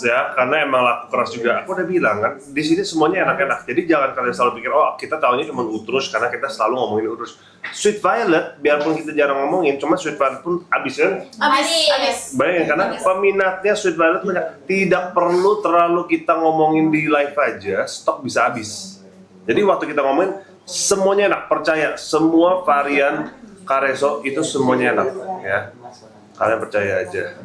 ya, karena emang laku keras juga. Aku udah bilang kan, di sini semuanya enak-enak. Jadi jangan kalian selalu pikir, oh kita tahunya cuma Utruch karena kita selalu ngomongin Utruch. Sweet Violet, biarpun kita jarang ngomongin, cuma Sweet Violet pun habis kan. Habis. Bayangin, karena peminatnya Sweet Violet banyak. Tidak perlu terlalu kita ngomongin di live aja, stok bisa habis. Jadi waktu kita ngomongin, semuanya enak. Percaya, semua varian Careso itu semuanya enak ya. Kalian percaya aja.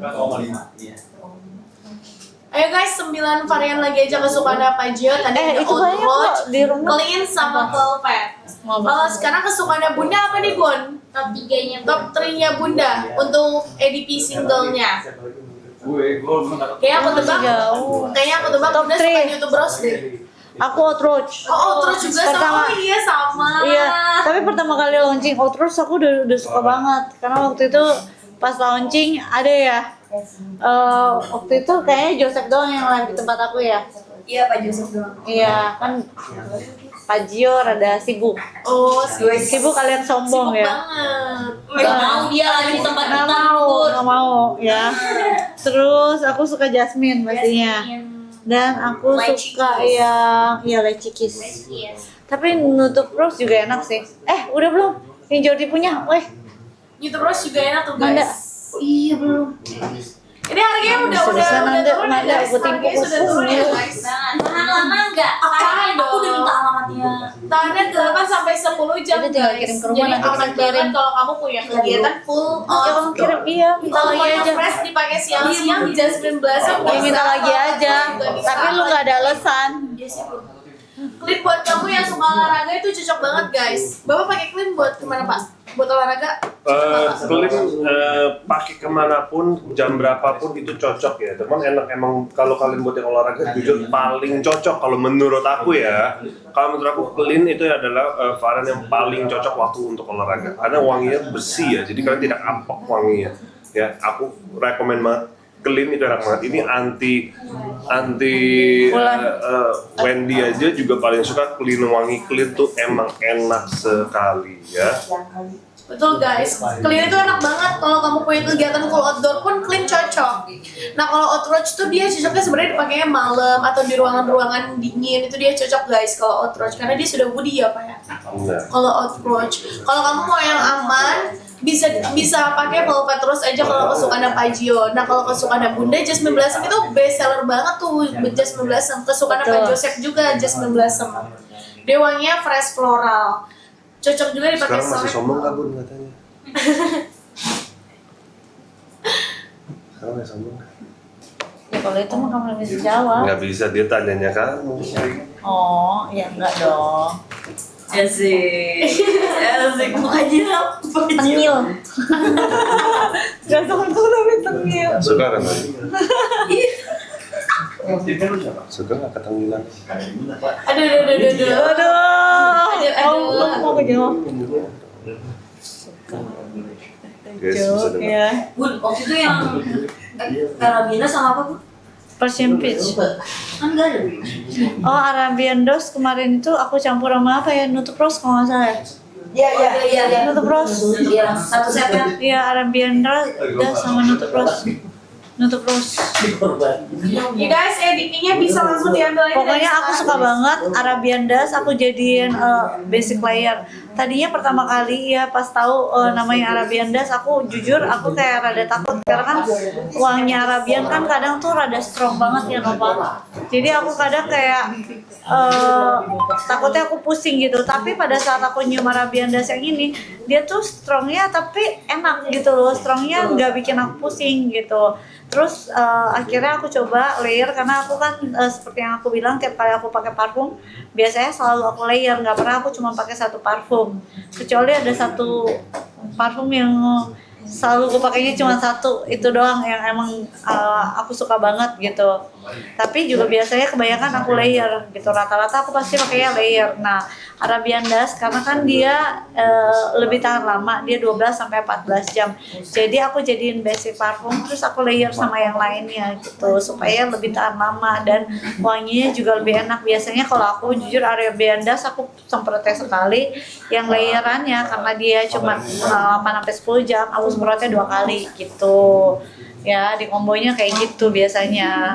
Ayo guys, 9 varian lagi aja kesukaan Pak Gio. Tadi ada itu banyak Utruch, kok di rumah. Clean sama Velvet. Kalau sekarang kesukaannya Bunda apa nih Bun? Top 3-nya. Top 3-nya Bunda untuk EDP singlenya. Kayaknya aku tebak. Top Bunda three. suka YouTube Bros deh. Aku Utruch. Utruch juga sama. Oh iya sama. Iya, tapi pertama kali launching Utruch aku udah suka banget karena waktu itu pas launching ada ya. Waktu itu kayaknya Joseph doang yang live di tempat aku ya. Iya Pak Joseph doang. Iya, kan Pak Gio rada sibuk. Oh, Sibuk kalian sombong sibuk ya. banget. Gak mau dia lagi di tempat Nggak kita. mau ya. Terus aku suka Jasmine pastinya. Dan aku Lychee suka kiss. yang Lychee Kiss. Yes. Tapi Nutup Rose juga enak sih. Udah belum? Yang Jordi punya, weh. YouTube Rose juga enak tuh Manda. guys. Iya belum. Ini harganya udah Seriusan, Manda, turun ya Manda, guys. gua timpuk Harganya sudah turun ya khusus. guys. Banget. Tahan lama enggak? Tahan Aku udah minta alamatnya. Tahannya 8 sampai 10 jam Jadi tinggal guys. kirim ke rumah, Jadi nanti kita aman kirim. banget kalau kamu punya kegiatan full Ya kamu kirim, iya, minta Kalau lagi mau aja. fresh dipakai siang-siang Jasmine Blossom Ya minta lagi aja. Tapi lu nggak ada alasan. Clean buat kamu yang suka olahraga itu cocok banget guys. Bapak pakai clean buat kemana pak? Buat olahraga? Clean pakai kemanapun, jam berapapun itu cocok ya. Teman enak emang kalau kalian buat yang olahraga jujur paling cocok kalau menurut aku ya. Kalau menurut aku clean itu adalah varian yang paling cocok waktu untuk olahraga karena wanginya bersih ya. Jadi kalian tidak ampok wanginya. Ya, aku rekomen banget. Clean itu enak banget. Ini anti Wendy aja juga paling suka clean wangi. Clean tuh emang enak sekali ya. Betul guys, clean itu enak banget kalau kamu punya kegiatan full outdoor pun clean cocok. Nah kalau outroach tuh dia cocoknya sebenarnya dipakainya malam atau di ruangan-ruangan dingin itu dia cocok guys kalau outroach karena dia sudah woody ya pak ya. Nah. Kalau outroach, kalau kamu mau yang aman bisa pakai velvet rose aja kalau kesukaan Pajio. Nah kalau kesukaan Bunda Jasmine Blossom itu best seller banget tuh Jasmine Blossom. Kesukaan Pak Joseph juga Jasmine Blossom. Dia wanginya fresh floral. Cocok juga dipakai Sekarang masih sore. sombong nggak Bun katanya? Sekarang masih sombong nggak? Ya kalau itu mah kamu lebih bisa jawab. Nggak bisa, dia tanyanya kamu. Oh, ya enggak dong. Asik mukanya tengil. Gak sama tuh tapi tengil. Suka kan tadi? Suka nggak ketengilan? Aduh. Kamu mau kejawab? Guys, bisa dengar. Ya. Bun, waktu itu yang Karabina sama apa Bun? Persian peach. Kan enggak ada. Oh, Arabian Rose kemarin itu aku campur sama apa ya? Nutup Rose kalau nggak salah ya? Iya. Nutup Rose. Iya, satu setnya. Iya, Arabian Rose sama Nutup Rose. Nutup Rose. Ya guys, editnya bisa langsung diambil aja. Pokoknya aku suka banget Arabian Dust, aku jadiin basic layer. Tadinya pertama kali ya pas tahu namanya Arabian Dust, aku jujur aku kayak rada takut karena kan wanginya Arabian kan kadang tuh rada strong banget ya Nova. Jadi aku kadang kayak takutnya aku pusing gitu. Tapi pada saat aku nyium Arabian Dust yang ini, dia tuh strongnya tapi enak gitu loh. Strongnya nggak bikin aku pusing gitu. Terus akhirnya aku coba layer karena aku kan seperti yang aku bilang tiap kali aku pakai parfum biasanya selalu aku layer, nggak pernah aku cuma pakai satu parfum kecuali ada satu parfum yang selalu aku pakainya cuma satu itu doang yang emang aku suka banget gitu. Tapi juga biasanya kebanyakan aku layer gitu, rata-rata aku pasti pakainya layer. Nah Arabian Dust karena kan dia lebih tahan lama, dia 12 sampai 14 jam. Jadi aku jadiin basic parfum terus aku layer sama yang lainnya gitu supaya lebih tahan lama dan wanginya juga lebih enak. Biasanya kalau aku jujur Arabian Dust aku semprotnya sekali, yang layerannya karena dia cuma 8 sampai 10 jam aku semprotnya 2 kali gitu. Ya di kombonya kayak gitu biasanya.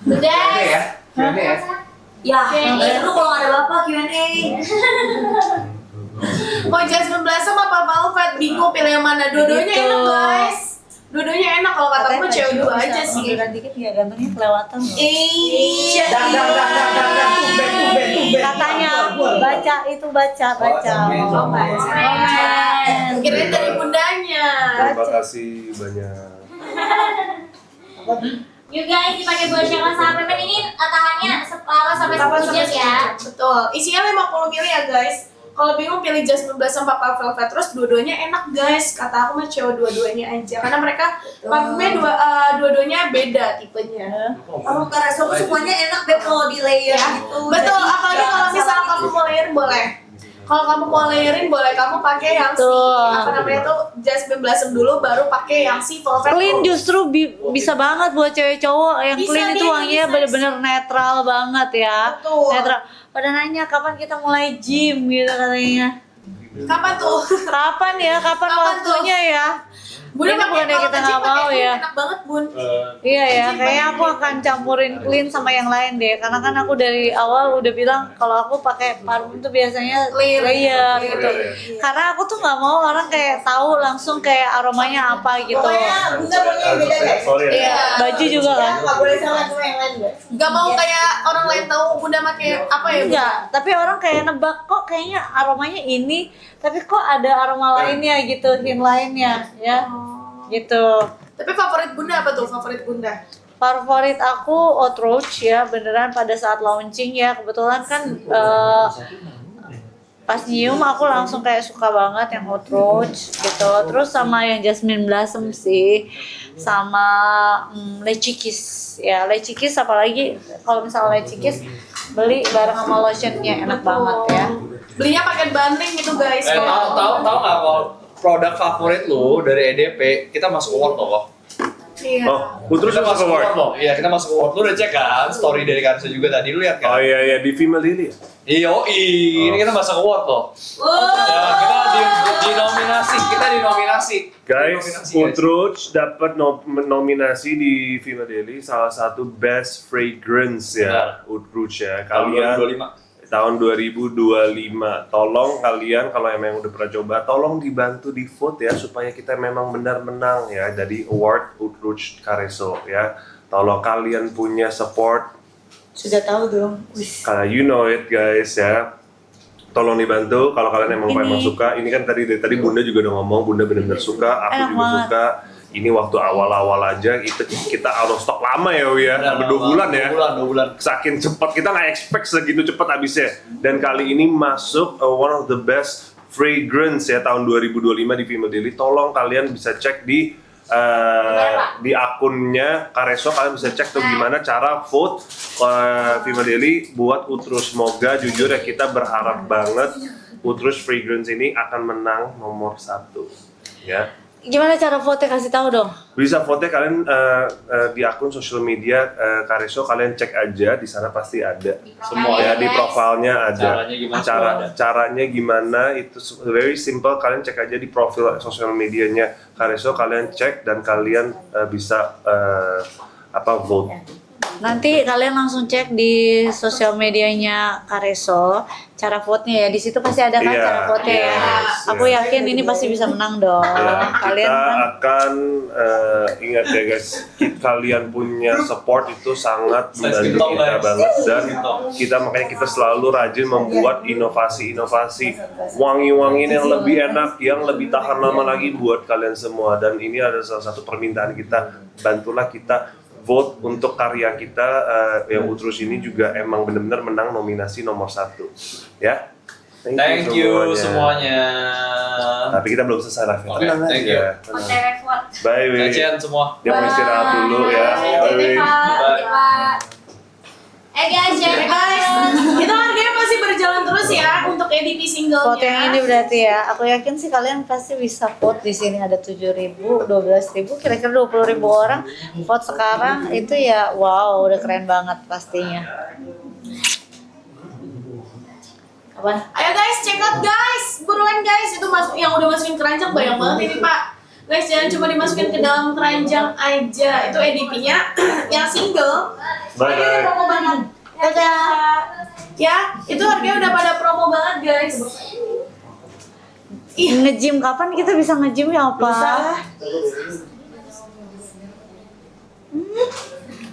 Udah. Ya, itu kalau nggak ada bapak Q&A. Mau Jasmine Blossom apa Velvet? Bingung pilih yang mana? Dua-duanya Gitu. enak guys. Dua-duanya enak kalau kata gue cewek dua aja sih. Munduran dikit ya gantungnya kelewatan. Iya. Katanya baca itu baca. Oh, Komen. Kirain dari bundanya. Terima kasih banyak. You guys dipakai buat siapa sampai ini tahannya setara sampai 10 jam ya. Betul. Isinya 50 ml ya guys. Kalau bingung pilih Jasmine Blossom apa Velvet terus dua-duanya enak guys. Kata aku mah cewek dua-duanya aja karena mereka parfumnya dua-duanya beda tipenya. Kalau ke resto semuanya enak deh kalau di layer gitu. Betul, Jadi, apalagi kalau misalnya kamu mau layer boleh. Kalau kamu mau layerin boleh kamu pakai yang si Betul. apa namanya tuh Jasmine Blossom dulu baru pakai yang si Velvet. Clean justru bisa banget buat cewek cowok yang Bisa clean itu nih, wanginya bisa. bener-bener netral banget ya. Betul. Netral. Pada nanya kapan kita mulai gym gitu katanya. Kapan tuh? Kapan ya? Kapan Kapan waktunya ya? Bunda Ini pakai bukannya kalau kita kencing nggak mau pakai ya. enak banget Bun. Iya ya, kayaknya aku akan campurin clean sama yang lain deh. Karena kan aku dari awal udah bilang kalau aku pakai parfum tuh biasanya layer gitu. Layer, Karena aku tuh nggak mau orang kayak tahu langsung kayak aromanya apa gitu. Pokoknya Bunda maunya yang beda guys. Sorry ya. Iya, baju juga kan. Nggak boleh sama yang lain guys. Gak mau kayak orang lain tahu Bunda pakai apa ya Bunda? Enggak, tapi orang kayak nebak kok kayaknya aromanya ini, tapi kok ada aroma lainnya gitu, hint lainnya ya. Gitu. Tapi favorit Bunda apa tuh favorit Bunda? Favorit aku Oud Rouge ya, beneran pada saat launching ya. Kebetulan kan pas nyium aku langsung kayak suka banget yang Oud Rouge gitu. Terus sama yang Jasmine Blossom sih, sama Lychee Kiss ya. Lychee Kiss apalagi kalau misalnya Lychee Kiss beli bareng sama lotionnya enak banget ya. Belinya pakai banding gitu guys. Tahu nggak kalau produk favorit lu dari EDP kita masuk award loh. Iya. Oh, terus Kita masuk award. loh. Iya, kita masuk award. Lu udah cek kan story dari Karsa juga tadi lu lihat Oh kan? iya di Female Daily. Iya, ini kita masuk award loh. Ya, kita dinominasi, Guys, Nominasi, Oud Rouge dapat nominasi di Female Daily salah satu best fragrance ya, Oud Rouge ya. Kalian tahun 2025. Tolong kalian kalau emang udah pernah coba, tolong dibantu di vote ya supaya kita memang benar menang ya dari award Oud Rouge Carreso ya. Tolong kalian punya support, Sudah tahu dong. karena you know it guys ya. Tolong dibantu kalau kalian emang memang suka. Ini kan tadi Bunda juga udah ngomong, Bunda benar-benar suka, aku Enak juga banget. suka. Ini waktu awal-awal aja kita out of stock lama ya Wi ya, sampai 2 bulan ya. 2 bulan. Saking cepat, kita nggak expect segitu cepat habisnya. Dan kali ini masuk one of the best fragrance ya tahun 2025 di Female Daily. Tolong kalian bisa cek di akunnya Carreso, kalian bisa cek tuh gimana cara vote Female Daily buat Oud Rouge. Semoga jujur ya kita berharap banget Oud Rouge fragrance ini akan menang nomor 1 ya. Gimana cara vote, kasih tahu dong. Bisa vote kalian di akun sosial media Carreso, kalian cek aja di sana pasti ada semua ya, di profilnya ada. Caranya gimana? Caranya gimana itu very simple, kalian cek aja di profil sosial medianya Carreso, kalian cek dan kalian bisa vote. Nanti kalian langsung cek di sosial medianya Carreso cara vote-nya ya. Di situ pasti ada kan Iya, cara vote-nya ya. yes, Aku yakin ini pasti bisa menang dong. Ya, Kalian kita kan akan ingat ya guys, kalian punya support itu sangat membantu kita banget, dan makanya kita selalu rajin membuat inovasi wangi-wangi yang lebih enak, yang lebih tahan lama lagi buat kalian semua. Dan ini adalah salah satu permintaan kita, bantulah kita vote untuk karya kita yang Oud Rouge ini juga emang benar-benar menang nominasi nomor 1 ya. Thank you semuanya. Tapi kita belum selesai live. Oke, Tenang thank aja. Tenang. Bye Wi. Gajian semua. Dia mau istirahat dulu ya. Bye Wi. Guys, Oke, guys, itu harganya masih berjalan terus ya untuk EDP singlenya. vote yang ini berarti ya. Aku yakin sih kalian pasti bisa vote. Di sini ada 7.000, 12.000, kira-kira 20.000 orang vote sekarang itu ya. Wow, udah keren banget pastinya. Apa? Ayo guys, check out guys, buruan guys. Itu yang udah masukin keranjang banyak banget ini Pak. Guys, jangan cuma dimasukin ke dalam keranjang aja. Itu EDP-nya yang single. Bye bye. Promo banget. Dadah. Ya, itu harganya udah pada promo banget guys. Nge-gym kapan kita bisa nge-gym ya, Opa?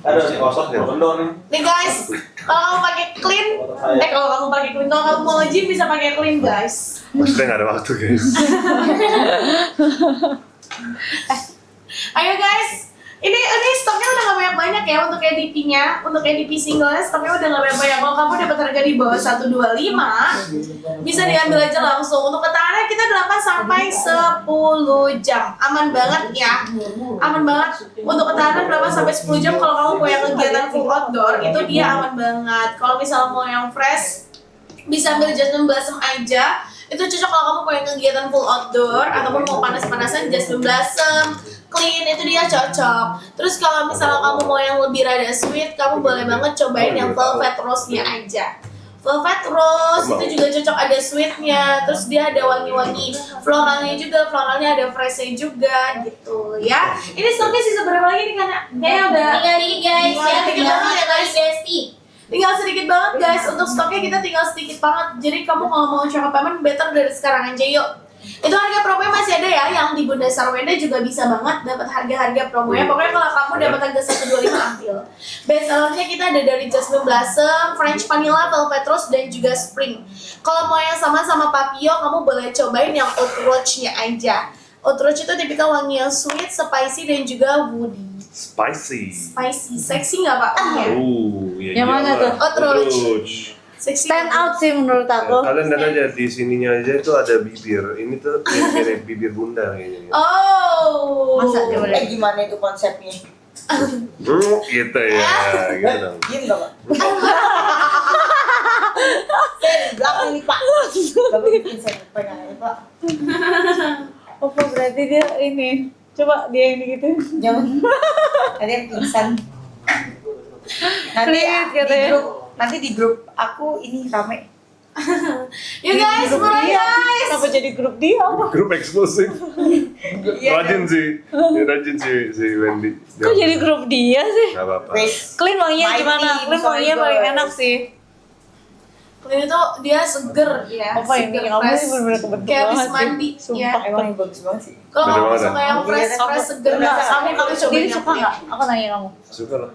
Aduh, si kosong dia kendor nih. Nih guys, kalau kamu pakai clean, kalau kamu mau nge-gym bisa pakai clean guys. Maksudnya nggak ada waktu guys. Ayo guys, ini stoknya udah gak banyak ya untuk EDP-nya, untuk EDP singlenya stoknya udah gak banyak. Kalau kamu dapat harga di bawah 125, bisa diambil aja langsung. Untuk ketahanan kita 8 sampai 10 jam, aman banget ya, aman banget. Untuk ketahanan 8 sampai 10 jam kalau kamu mau yang kegiatan full outdoor itu dia aman banget. Kalau misalnya mau yang fresh, bisa ambil Jasmine Blossom aja. Itu cocok kalau kamu mau yang kegiatan full outdoor ataupun mau panas-panasan, Jasmine Blossom clean itu dia cocok. Terus kalau misalnya kamu mau yang lebih rada sweet, kamu boleh banget cobain yang Velvet Rose-nya aja. Velvet Rose itu juga cocok, ada sweetnya, terus dia ada wangi-wangi floralnya juga, floralnya ada fresh-nya juga gitu ya. Ini stoknya sisa berapa lagi nih karena kayaknya udah Tinggal dikit guys ya, Tinggal tinggal banget ya, guys. Besti. tinggal sedikit banget guys. Untuk stoknya kita tinggal sedikit banget. Jadi kamu kalau mau check up payment better dari sekarang aja yuk. Itu harga promonya masih ada ya, yang di Bunda Sarwenda juga bisa banget dapat harga-harga promonya. Pokoknya kalau kamu dapat harga 125 ambil. Best sellernya kita ada dari Jasmine Blossom, French Vanilla, Velvet Rose, dan juga Spring. Kalau mau yang sama Papio, kamu boleh cobain yang Oud Rouge-nya aja. Oud Rouge itu tipikal wangi yang sweet, spicy, dan juga woody. Spicy. Spicy, seksi nggak Pak? Iya. Iya. Yang mana tuh? Oud Rouge. Seksi. Stand out sih menurut aku. Kalian lihat aja di sininya aja itu ada bibir. Ini tuh mirip bibir bunda kayaknya. Oh. Masa dia boleh? Gimana itu konsepnya? Gitu ya, gitu dong. Gini dong, Pak. Saya di belakang nih, Pak. Bapak bikin saya pegang ini, Pak. Oh, berarti dia ini. Coba dia ini gitu. Jangan. Nanti yang pingsan. Nanti Lihat katanya. di grup aku ini rame. You guys, mulai guys. Kenapa jadi grup dia? Grup eksklusif. Rajin sih, si Wendy. Kok jadi grup dia sih? Gak apa-apa. Wes. Clean wanginya My gimana? team, Clean wanginya sorry, paling guys. enak sih. Ini tuh dia seger ya. Apa ini? seger Kamu fresh. ini bener-bener kebentuk Kayak habis banget sih. mandi ya. Sumpah. Emang yang bagus banget sih. Kalau Bener kamu banget, suka yang fresh seger, Enggak, kamu kamu cobain sendiri yang suka plain. nggak? Aku nanya kamu. Suka lah.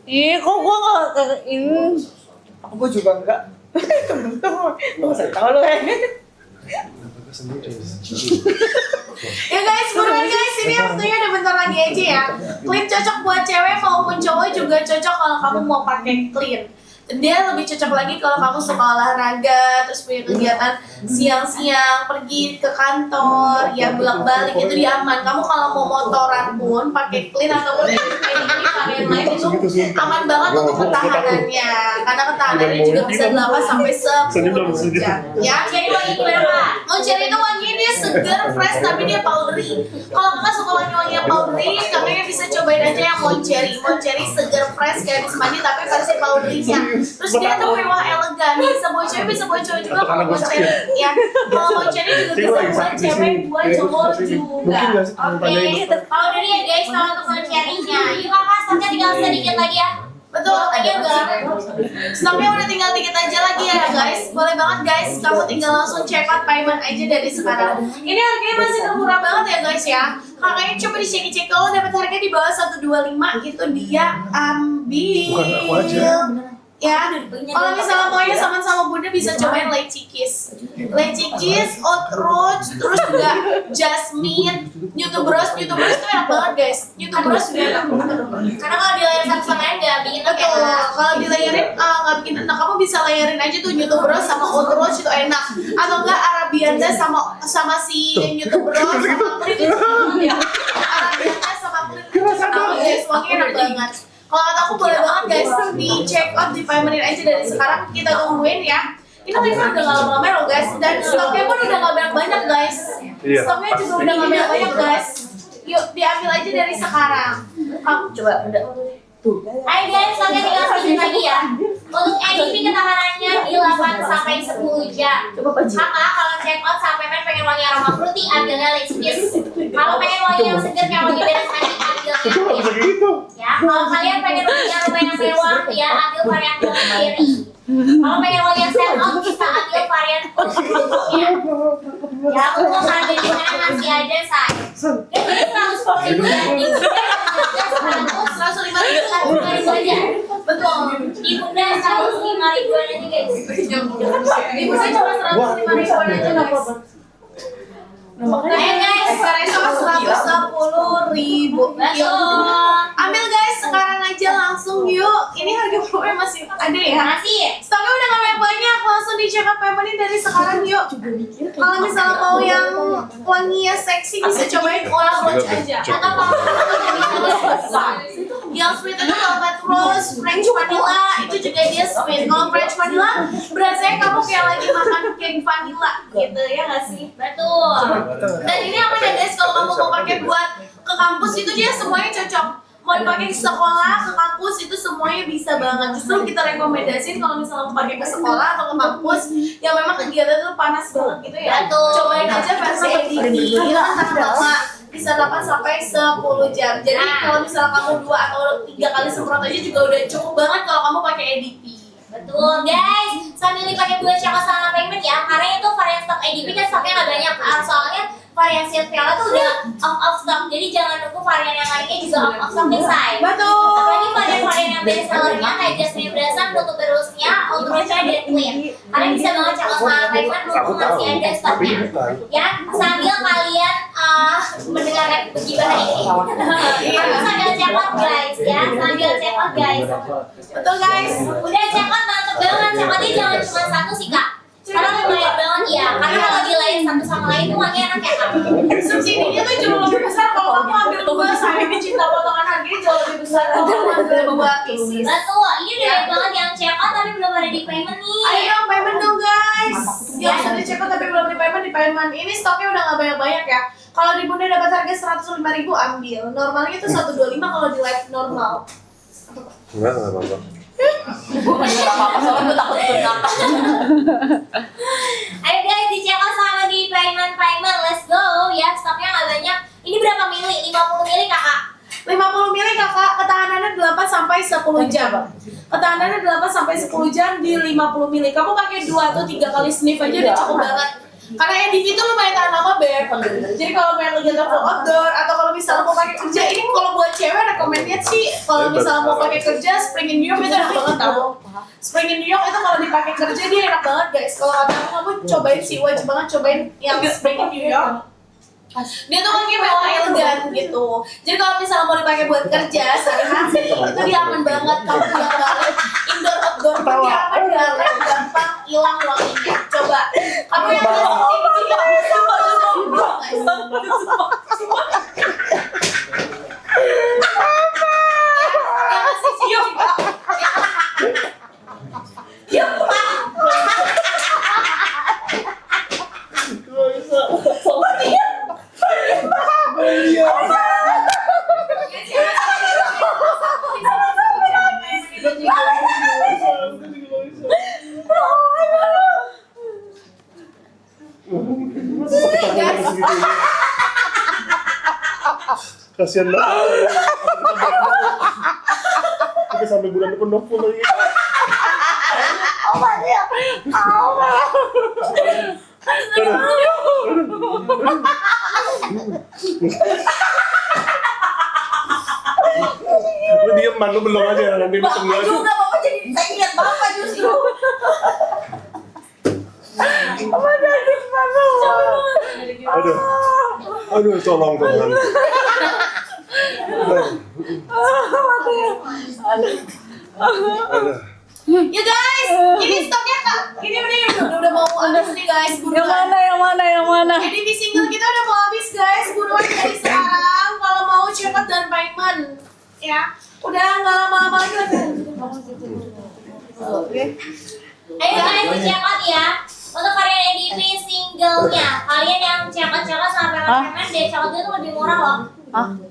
Ih, kok gua nggak ini? Aku juga enggak. Temen-temen. Lu saya tahu lu kan. Ya guys, buruan guys, ini waktunya udah bentar lagi aja ya. Clean cocok buat cewek maupun cowok juga cocok kalau kamu mau pakai clean. Dia lebih cocok lagi kalau kamu suka olahraga, terus punya kegiatan siang-siang, pergi ke kantor, ya bolak-balik itu dia aman. Kamu kalau mau motoran pun pakai clean ataupun ini varian lain itu aman banget untuk ketahanannya. Karena ketahanannya juga bisa 8 sampai 10 jam. Ya, Jadi wangi gimana Kak? Moncherry itu wanginya dia segar, fresh, tapi dia powdery. Kalau kakak suka wangi-wangi yang powdery, kakaknya bisa cobain aja yang Moncherry. Moncherry segar, fresh, kayak habis mandi, tapi versi powdery-nya. Terus dia tuh mewah elegan, bisa buat cewek, bisa buat cowok juga kalau Moncherry. Ya, kalau Moncherry juga bisa buat cewek, buat cowok juga. Oke, Powder ya guys, kalau untuk Moncherry-nya. Yuk kakak, stoknya tinggal sedikit lagi ya. betul. Tadi enggak. Stoknya udah tinggal dikit aja lagi ya guys. Boleh banget guys, kamu tinggal langsung check out payment aja dari sekarang. Ini harganya masih murah banget ya guys ya. Kakaknya coba dicek-cek, kalau dapat harga di bawah 125 itu dia ambil. Bukan aku aja. Ya, kalau misalnya maunya sama-sama Bunda bisa cobain Lychee Kiss, Oud Rouge, terus juga Jasmine, Youtube Rose itu enak banget guys. Youtube Rose juga enak banget. Karena kalau dilayer satu sama lain nggak bikin enak ya Betul, Kak. kalau dilayerin nggak bikin enak. Kamu bisa layerin aja tuh Youtube Rose sama Oud Rouge itu enak. Atau enggak Arabianda sama si Youtube Rose sama Clean itu ya. Arabianda sama Clean itu enak guys, wanginya enak banget. Kalau kata aku boleh banget guys, di check out, di paymentin aja dari sekarang, kita tungguin ya. Ini live udah gak lama-lama loh guys, dan stoknya pun udah gak banyak-banyak guys. Iya, Stoknya juga udah gak banyak-banyak guys. Yuk diambil aja dari sekarang. Kamu Coba udah. Hai guys, stoknya tinggal sedikit lagi ya. Untuk EDP ketahanannya di 8 sampai 10 jam. Kakak kalau check out sampai pengen wangi aroma fruity, ambilnya Lychee Kiss. Kalau pengen wangi yang segar kayak wangi beres mandi, ambilnya ya. Kalau kalian pengen wangi aroma yang mewah, ya ambil varian Moncherry. Kalau pengen wangi yang stand out, bisa ambil varian ya. Ya, untuk harga di sana masih ada say. Jadi 110 ribu ya. Di Bunda 105 ribu aja. Betul. Di Bunda 105 ribuan aja guys. di Bunda cuma 105 ribuan aja guys. Ayo guys, Espresso 110 ribu. Betul. Ambil guys sekarang aja langsung yuk. Ini harga promonya masih ada ya. Makasih. Stoknya udah gak banyak, langsung di check out paymentnya dari sekarang yuk. Kalau misalnya mau yang wanginya seksi bisa cobain Oud Rouge aja. Atau kalau Yang sweet itu Velvet Rose, French Vanilla itu juga dia sweet. Kalau French Vanilla berasanya kamu kayak lagi makan cake vanilla gitu ya nggak sih? betul. Dan ini apa ya guys, kalau kamu mau pakai buat ke kampus itu dia semuanya cocok. mau dipakai ke sekolah, ke kampus itu semuanya bisa banget. Justru kita rekomendasiin kalau misalnya mau pakai ke sekolah atau ke kampus yang memang kegiatan itu panas banget gitu ya. Betul. Cobain aja versi EDP. Itu kan tahan lama, bisa 8 sampai 10 jam. Jadi kalau misalnya kamu 2 atau 3 kali semprot aja juga udah cukup banget kalau kamu pakai EDP. Betul guys, sambil dipakai buat Choco sama payment ya, karena itu varian stok EDP kan stoknya nggak banyak, soalnya varian Silvia tuh udah off stock, jadi jangan nunggu varian yang lainnya juga off stock nih say. Betul. Apalagi varian-varian yang best sellernya kayak Jasmine Blossom, Nutup Berusnya, Ultra Shine, dan Clean. Kalian bisa banget Choco sama payment mumpung masih ada stoknya. Ya, sambil kalian mendengarkan begibah ini. Sambil check out guys ya, sambil check out guys. Betul guys. Udah check out mantep banget, check outnya jangan cuma satu sih kak. Karena lumayan banget ya, karena kalau di lain satu sama lain tuh wanginya enak ya kak. Subsidinya tuh jauh lebih besar kalau kamu ambil 2 saya ini cinta potongan harganya jauh lebih besar kalau kamu ambil 2 pieces. Betul, ini udah banyak banget yang check out tapi belum ada di payment nih. Ayo payment dong guys. Yang sudah check out tapi belum di payment. Ini stoknya udah nggak banyak-banyak ya. Kalau di Bunda dapat harga 105.000 ambil. Normalnya itu 125 kalau di live normal. Enggak apa-apa. Gue nggak apa-apa soalnya gue takut ngakak. Ayo guys, di check out sama di payment, let's go ya. Stoknya nggak banyak. Ini berapa mili? 50 mili kakak. 50 mili kakak, ketahanannya 8 sampai 10 jam. Ketahanannya 8 sampai 10 jam di 50 mili. Kamu pakai 2 atau 3 kali sniff aja udah cukup banget. Karena EDP itu lumayan tahan lama, Beb. Jadi kalau pengen kegiatan full outdoor atau kalau misalnya mau pakai kerja, ini kalau buat cewek rekomendnya sih kalau misalnya mau pakai kerja Spring in New York itu enak banget tau. Spring in New York itu kalau dipakai kerja dia enak banget guys. Kalau kata kamu cobain sih, wajib banget cobain yang Spring in New York. Dia tuh kayak mewah elegan gitu. Jadi kalau misalnya mau dipakai buat kerja sehari-hari itu dia aman banget. Kamu bilang banget indoor outdoor dia aman banget, gampang hilang wanginya. Coba kamu yang Kasian banget. Kita sampai bulan depan full lagi. Lu diem man, lu belum aja nanti lu tunggu aja. Juga bapak jadi saya ingat bapak justru. Aduh, tolong Tuhan. ya guys, ini stoknya kak. Ini udah mau habis nih guys. Buruan. Yang mana? Jadi di single kita udah mau habis guys. Buruan dari sekarang kalau mau cepat dan payment. Ya, udah nggak lama-lama lagi. Ayo guys, di check out ya. Untuk varian EDP singlenya, kalian yang check out sama payment deh, check out itu lebih murah loh.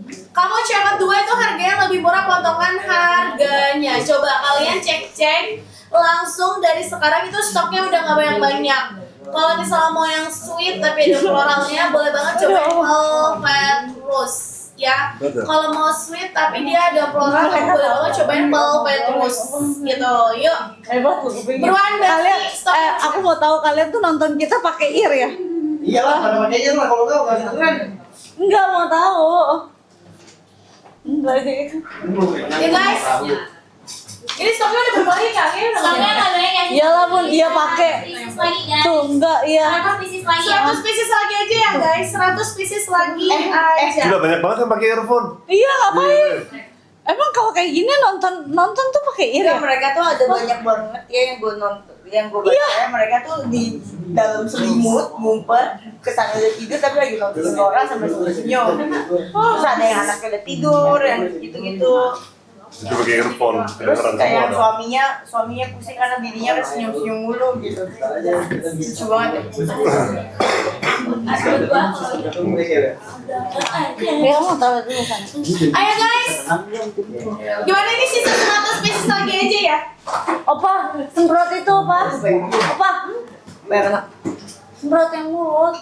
Kamu cepat 2 itu harganya lebih murah potongan harganya. Coba kalian cek langsung dari sekarang itu stoknya udah nggak banyak. Kalau misalnya mau yang sweet tapi ada floralnya, boleh banget cobain Velvet Rose ya. Kalau mau sweet tapi dia ada floral, kamu boleh banget cobain Velvet Rose gitu. Yuk. Beruan Kalian, stoknya aku mau tahu kalian tuh nonton kita pakai ear ya? Iyalah, pada pakai aja lah kalau enggak keren. Enggak mau tahu. Enggak sih. ya guys. Ini stoknya udah berbalik kan? Ini udah Stoknya nggak banyak ya. Iyalah pun dia pakai. Pieces lagi guys. Tuh enggak iya. 100 pieces lagi ya. 100 pieces lagi aja ya guys. 100 pieces lagi aja. Sudah banyak banget yang pakai earphone. Iya ngapain? Emang kalau kayak gini nonton tuh pakai ear ya? Ya, mereka tuh ada banyak banget ya yang gue nonton, yang gue baca mereka tuh di dalam selimut ngumpet kesana udah tidur tapi lagi nonton orang sambil senyum. Terus ada yang anaknya udah tidur yang gitu-gitu. Itu pakai earphone. Terus kayak suaminya pusing karena bininya udah senyum-senyum mulu gitu. Lucu banget ya. Ya kamu taruh dulu sana. Ayo guys, gimana ini season 100 spesies lagi aja ya? Opa, semprot itu opa. Opa, semprot yang mulut.